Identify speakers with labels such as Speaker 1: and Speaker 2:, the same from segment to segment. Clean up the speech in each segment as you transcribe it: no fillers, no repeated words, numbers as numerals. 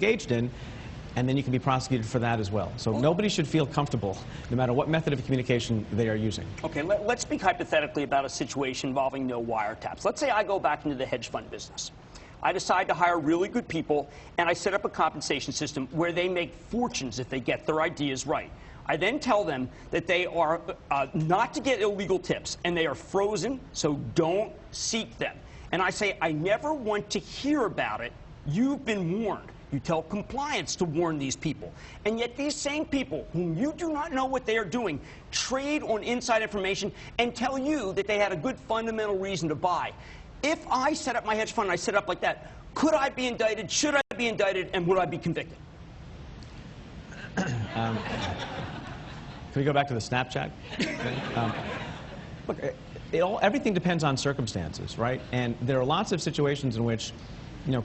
Speaker 1: engaged in, and then you can be prosecuted for that as well. So nobody should feel comfortable, no matter what method of communication they are using.
Speaker 2: Okay, let's speak hypothetically about a situation involving no wiretaps. Let's say I go back into the hedge fund business. I decide to hire really good people, and I set up a compensation system where they make fortunes if they get their ideas right. I then tell them that they are not to get illegal tips, and they are frozen, so don't seek them. And I say, I never want to hear about it. You've been warned. You tell compliance to warn these people. And yet these same people, whom you do not know what they are doing, trade on inside information and tell you that they had a good fundamental reason to buy. If I set up my hedge fund and I set up like that, could I be indicted? Should I be indicted? And would I be convicted?
Speaker 1: Can we go back to the Snapchat? Look, everything depends on circumstances, right? And there are lots of situations in which,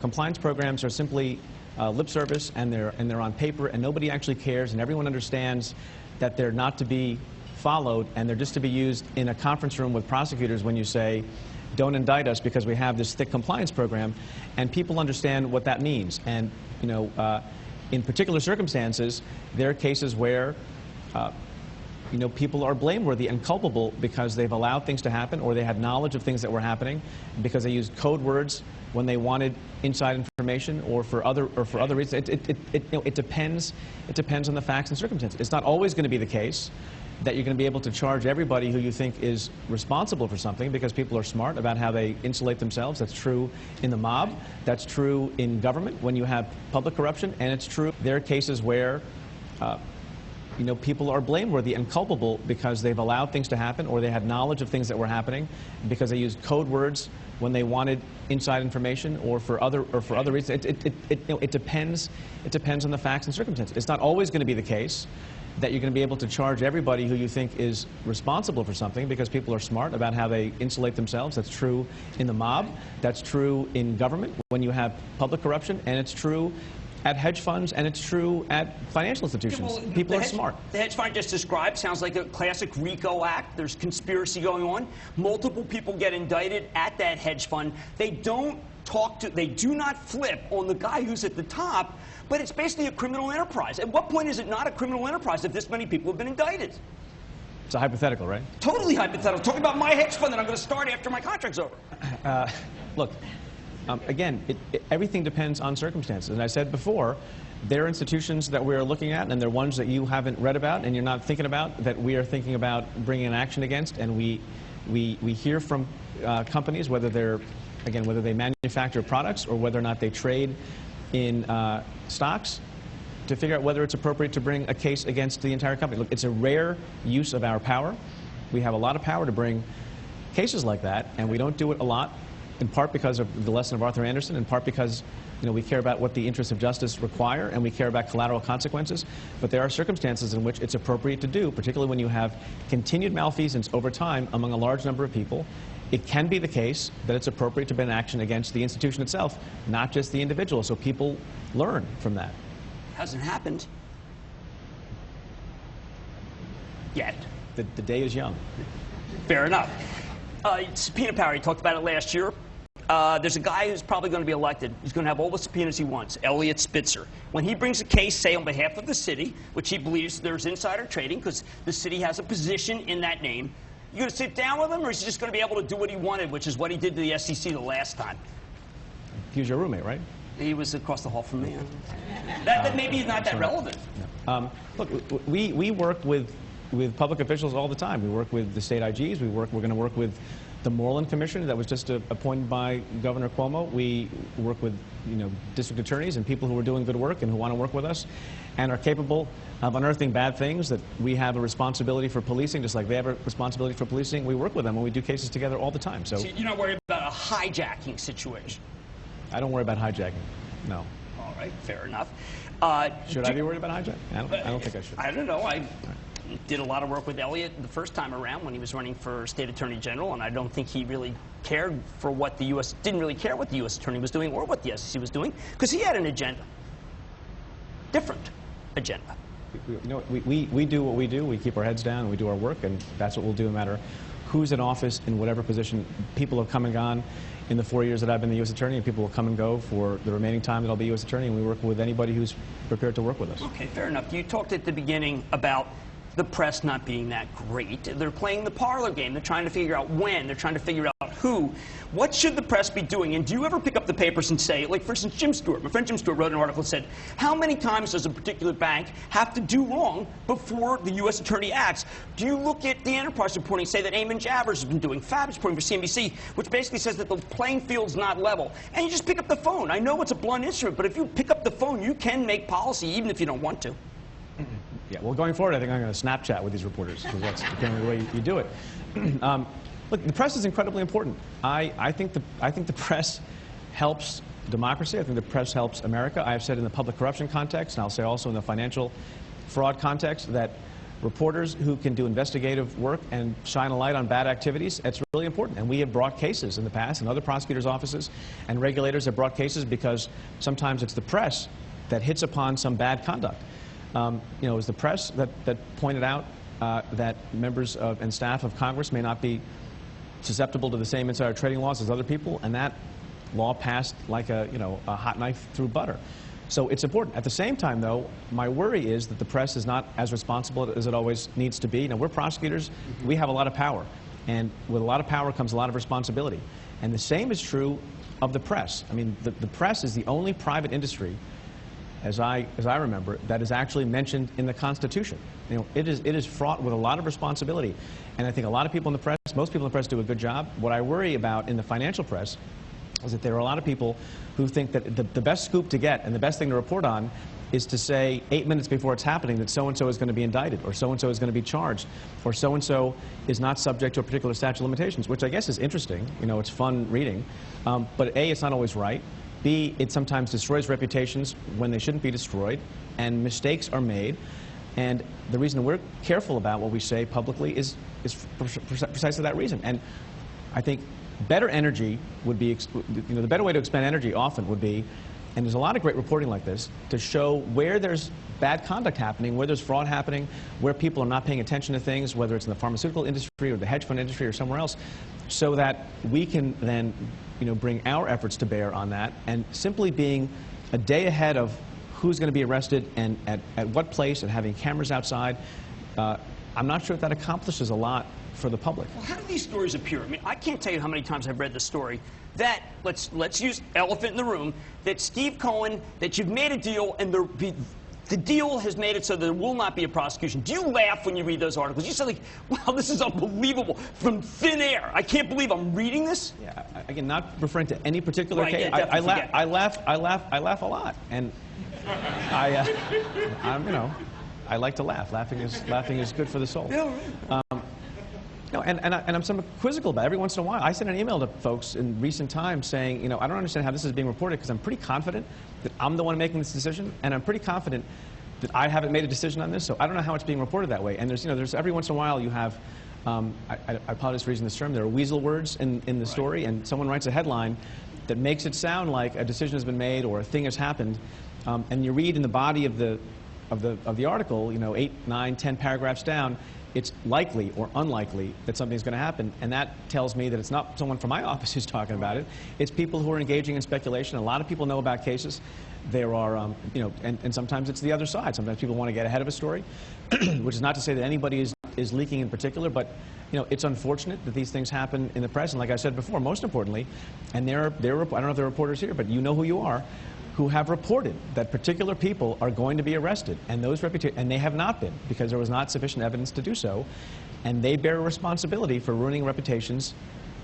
Speaker 1: compliance programs are simply lip service, and they're on paper, and nobody actually cares, and everyone understands that they're not to be followed, and they're just to be used in a conference room with prosecutors when you say, don't indict us because we have this thick compliance program, and people understand what that means. And in particular circumstances, there are cases where people are blameworthy and culpable because they've allowed things to happen, or they had knowledge of things that were happening, because they used code words when they wanted inside information, or for other reasons. It depends on the facts and circumstances. It's not always going to be the case that you're going to be able to charge everybody who you think is responsible for something, because people are smart about how they insulate themselves. That's true in the mob. That's true in government when you have public corruption, and it's true. There are cases where people are blameworthy and culpable because they've allowed things to happen, or they had knowledge of things that were happening, because they used code words when they wanted inside information, or for other reasons. It depends on the facts and circumstances. It's not always going to be the case that you're going to be able to charge everybody who you think is responsible for something, because people are smart about how they insulate themselves. That's true in the mob. That's true in government when you have public corruption, and it's true at hedge funds, and it's true at financial institutions.
Speaker 2: Yeah, well,
Speaker 1: people are smart.
Speaker 2: The hedge fund I just described sounds like a classic RICO act. There's conspiracy going on. Multiple people get indicted at that hedge fund. They do not flip on the guy who's at the top, but it's basically a criminal enterprise. At what point is it not a criminal enterprise if this many people have been indicted?
Speaker 1: It's a hypothetical, right?
Speaker 2: Totally hypothetical. Talking about my hedge fund that I'm going to start after my contract's over.
Speaker 1: Look. Again, everything depends on circumstances. And I said before, there are institutions that we're looking at, and there are ones that you haven't read about and you're not thinking about, that we are thinking about bringing an action against. And we hear from companies, whether they manufacture products or whether or not they trade in stocks, to figure out whether it's appropriate to bring a case against the entire company. Look, it's a rare use of our power. We have a lot of power to bring cases like that, and we don't do it a lot. In part because of the lesson of Arthur Anderson, in part because we care about what the interests of justice require, and we care about collateral consequences. But there are circumstances in which it's appropriate to do, particularly when you have continued malfeasance over time among a large number of people. It can be the case that it's appropriate to bring action against the institution itself, not just the individual, so people learn from that.
Speaker 2: Hasn't happened yet.
Speaker 1: The day is young.
Speaker 2: Fair enough. Subpoena power, you talked about it last year. There's a guy who's probably going to be elected. He's going to have all the subpoenas he wants, Eliot Spitzer. When he brings a case, say, on behalf of the city, which he believes there's insider trading because the city has a position in that name, you going to sit down with him, or is he just going to be able to do what he wanted, which is what he did to the SEC the last time?
Speaker 1: He was your roommate, right?
Speaker 2: He was across the hall from me. That maybe is not that relevant.
Speaker 1: Look, we work with public officials all the time. We work with the state IGs. We're going to work with the Moreland Commission that was just appointed by Governor Cuomo. We work with district attorneys and people who are doing good work and who want to work with us and are capable of unearthing bad things. That we have a responsibility for policing, just like they have a responsibility for policing. We work with them and we do cases together all the time. So
Speaker 2: you're not worried about a hijacking situation?
Speaker 1: I don't worry about hijacking. No.
Speaker 2: All right, fair enough.
Speaker 1: Should I be worried about hijacking? I don't think I should.
Speaker 2: I don't know. I did a lot of work with Eliot the first time around when he was running for state attorney general, and I don't think he really cared for what the U.S. didn't really care what the U.S. attorney was doing or what the SEC was doing, because he had an agenda, different agenda.
Speaker 1: We do what we do. We keep our heads down and we do our work, and that's what we'll do no matter who's in office in whatever position. People have come and gone in the 4 years that I've been the U.S. Attorney, and people will come and go for the remaining time that I'll be U.S. Attorney, and we work with anybody who's prepared to work with us.
Speaker 2: Okay, fair enough. You talked at the beginning about the press not being that great. They're playing the parlor game. They're trying to figure out when. They're trying to figure out who. What should the press be doing? And do you ever pick up the papers and say, like, for instance, Jim Stewart, my friend Jim Stewart wrote an article that said, how many times does a particular bank have to do wrong before the U.S. Attorney acts? Do you look at the Enterprise reporting, say that Eamon Javers has been doing, Fab's reporting for CNBC, which basically says that the playing field's not level, and you just pick up the phone? I know it's a blunt instrument, but if you pick up the phone, you can make policy even if you don't want to.
Speaker 1: Yeah, well, going forward, I think I'm going to Snapchat with these reporters, because that's generally the way you do it. Look, the press is incredibly important. I think the press helps democracy. I think the press helps America. I have said in the public corruption context, and I'll say also in the financial fraud context, that reporters who can do investigative work and shine a light on bad activities, it's really important. And we have brought cases in the past, and other prosecutors' offices and regulators have brought cases because sometimes it's the press that hits upon some bad conduct. You know, it was the press that pointed out that members of, and staff of Congress may not be susceptible to the same insider trading laws as other people, and that law passed like a hot knife through butter. So it's important. At the same time, though, my worry is that the press is not as responsible as it always needs to be. Now, we're prosecutors. We have a lot of power. And with a lot of power comes a lot of responsibility. And the same is true of the press. I mean, the press is the only private industry, as I remember, that is actually mentioned in the Constitution. You know, it is fraught with a lot of responsibility. And I think a lot of people in the press, most people in the press do a good job. What I worry about in the financial press is that there are a lot of people who think that the best scoop to get and the best thing to report on is to say 8 minutes before it's happening that so-and-so is going to be indicted, or so-and-so is going to be charged, or so-and-so is not subject to a particular statute of limitations, which I guess is interesting. You know, it's fun reading. But A, it's not always right. B, it sometimes destroys reputations when they shouldn't be destroyed, and mistakes are made. And the reason we're careful about what we say publicly is precisely that reason. And I think better energy would be, the better way to expend energy often would be, and there's a lot of great reporting like this, to show where there's bad conduct happening, where there's fraud happening, where people are not paying attention to things, whether it's in the pharmaceutical industry or the hedge fund industry or somewhere else, so that we can then bring our efforts to bear on that. And simply being a day ahead of who's going to be arrested and at what place and having cameras outside, I'm not sure if that accomplishes a lot for the public.
Speaker 2: Well, how do these stories appear? I mean, I can't tell you how many times I've read the story that, let's use elephant in the room, that Steve Cohen, that you've made a deal and the deal has made it so there will not be a prosecution. Do you laugh when you read those articles? You say, like, wow, this is unbelievable, from thin air. I can't believe I'm reading this.
Speaker 1: Yeah, again, not referring to any particular case.
Speaker 2: Yeah,
Speaker 1: I laugh a lot, and I like to laugh. Laughing is good for the soul.
Speaker 2: Yeah, right.
Speaker 1: And I'm somewhat quizzical about it. Every once in a while, I send an email to folks in recent times saying, I don't understand how this is being reported, because I'm pretty confident that I'm the one making this decision, and I'm pretty confident that I haven't made a decision on this, so I don't know how it's being reported that way. And there's every once in a while you have, I apologize for using this term, there are weasel words in the story, and someone writes a headline that makes it sound like a decision has been made or a thing has happened, and you read in the body of the article, 8, 9, 10 paragraphs down, it's likely or unlikely that something's going to happen, and that tells me that it's not someone from my office who's talking about it. It's people who are engaging in speculation. A lot of people know about cases. There are, and sometimes it's the other side. Sometimes people want to get ahead of a story, which is not to say that anybody is leaking in particular, but it's unfortunate that these things happen in the press. And like I said before, most importantly, and I don't know if there are reporters here, but you know who you are, who have reported that particular people are going to be arrested, and and they have not been, because there was not sufficient evidence to do so, and they bear a responsibility for ruining reputations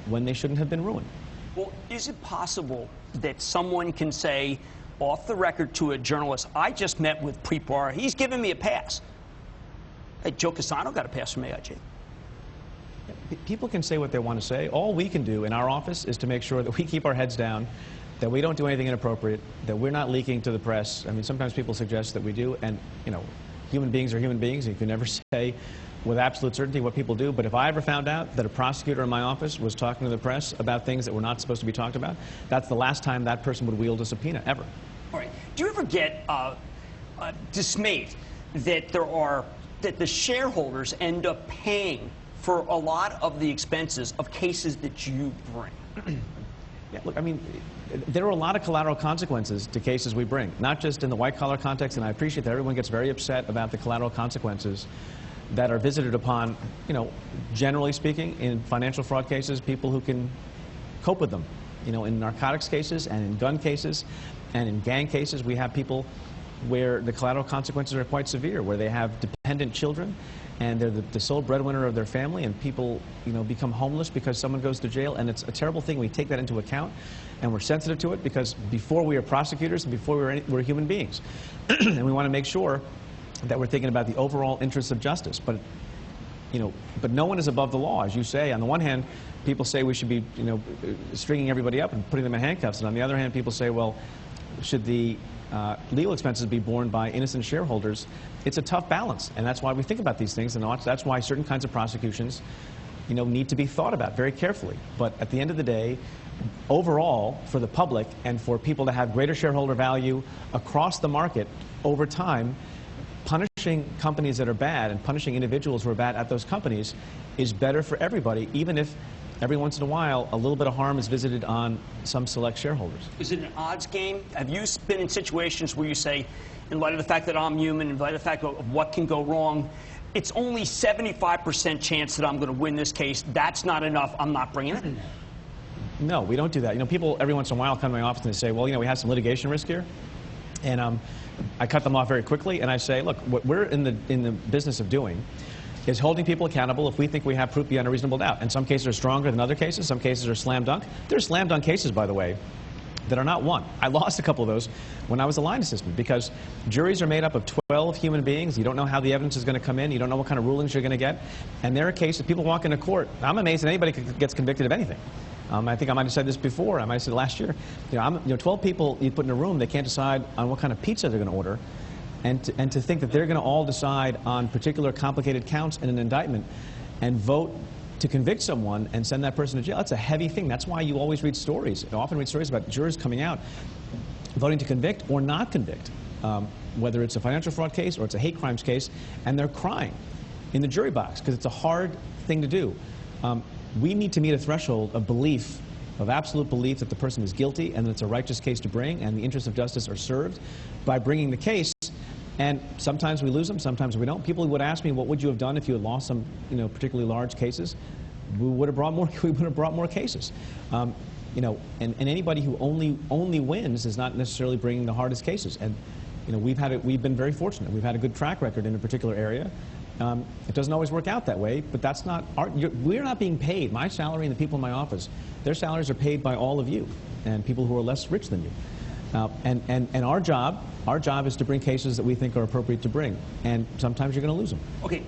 Speaker 1: when they shouldn't have been ruined.
Speaker 2: Well, is it possible that someone can say off the record to a journalist, I just met with Preet Bharara, he's giving me a pass? Hey, Joe Cassano got a pass from AIG.
Speaker 1: People can say what they want to say. All we can do in our office is to make sure that we keep our heads down, that we don't do anything inappropriate, that we're not leaking to the press. I mean, sometimes people suggest that we do, and, human beings are human beings, and you can never say with absolute certainty what people do. But if I ever found out that a prosecutor in my office was talking to the press about things that were not supposed to be talked about, that's the last time that person would wield a subpoena, ever.
Speaker 2: All right. Do you ever get dismayed that that the shareholders end up paying for a lot of the expenses of cases that you bring?
Speaker 1: Yeah, look, I mean, there are a lot of collateral consequences to cases we bring, not just in the white-collar context, and I appreciate that everyone gets very upset about the collateral consequences that are visited upon, you know, generally speaking, in financial fraud cases, people who can cope with them. You know, in narcotics cases and in gun cases and in gang cases, we have people where the collateral consequences are quite severe, where they have dependent children and they're the sole breadwinner of their family, and people, you know, become homeless because someone goes to jail, and it's a terrible thing. We take that into account, and we're sensitive to it because before we are prosecutors and before we're human beings. And we want to make sure that we're thinking about the overall interests of justice. But, you know, but no one is above the law, as you say. On the one hand, people say we should be, you know, stringing everybody up and putting them in handcuffs, and on the other hand, people say, well, should the legal expenses be borne by innocent shareholders? It's a tough balance, and that's why we think about these things, and that's why certain kinds of prosecutions, you know, need to be thought about very carefully. But at the end of the day, overall, for the public and for people to have greater shareholder value across the market over time, punishing companies that are bad and punishing individuals who are bad at those companies is better for everybody, even if every once in a while a little bit of harm is visited on some select shareholders.
Speaker 2: Is it an odds game? Have you been in situations where you say, in light of the fact that I'm human, in light of the fact of what can go wrong, it's only 75% chance that I'm going to win this case. That's not enough. I'm not bringing it?
Speaker 1: No, we don't do that. You know, people every once in a while come to my office and they say, well, you know, we have some litigation risk here. And I cut them off very quickly, and I say, look, what we're in the business of doing is holding people accountable if we think we have proof beyond a reasonable doubt. And some cases are stronger than other cases. Some cases are slam dunk. There are slam dunk cases, by the way, that are not won. I lost a couple of those when I was a line assistant because juries are made up of 12 human beings. You don't know how the evidence is going to come in. You don't know what kind of rulings you're going to get. And there are cases, people walk into court. I'm amazed that anybody gets convicted of anything. I think I might have said this before. I might have said last year. You know, 12 people you put in a room, they can't decide on what kind of pizza they're going to order. And to think that they're going to all decide on particular complicated counts in an indictment and vote to convict someone and send that person to jail, that's a heavy thing. That's why you always read stories. You often read stories about jurors coming out voting to convict or not convict, whether it's a financial fraud case or it's a hate crimes case, and they're crying in the jury box because it's a hard thing to do. We need to meet a threshold of belief, of absolute belief that the person is guilty and that it's a righteous case to bring and the interests of justice are served by bringing the case. And sometimes we lose them, sometimes we don't. People would ask me, what would you have done if you had lost some, you know, particularly large cases? We would have brought more. We would have brought more cases. You know, and anybody who only wins is not necessarily bringing the hardest cases. And you know, we've been very fortunate. We've had a good track record in a particular area. It doesn't always work out that way, but that's not we're not being paid. My salary and the people in my office, their salaries are paid by all of you and people who are less rich than you. And our job is to bring cases that we think are appropriate to bring. And sometimes you're going to lose them.
Speaker 2: Okay.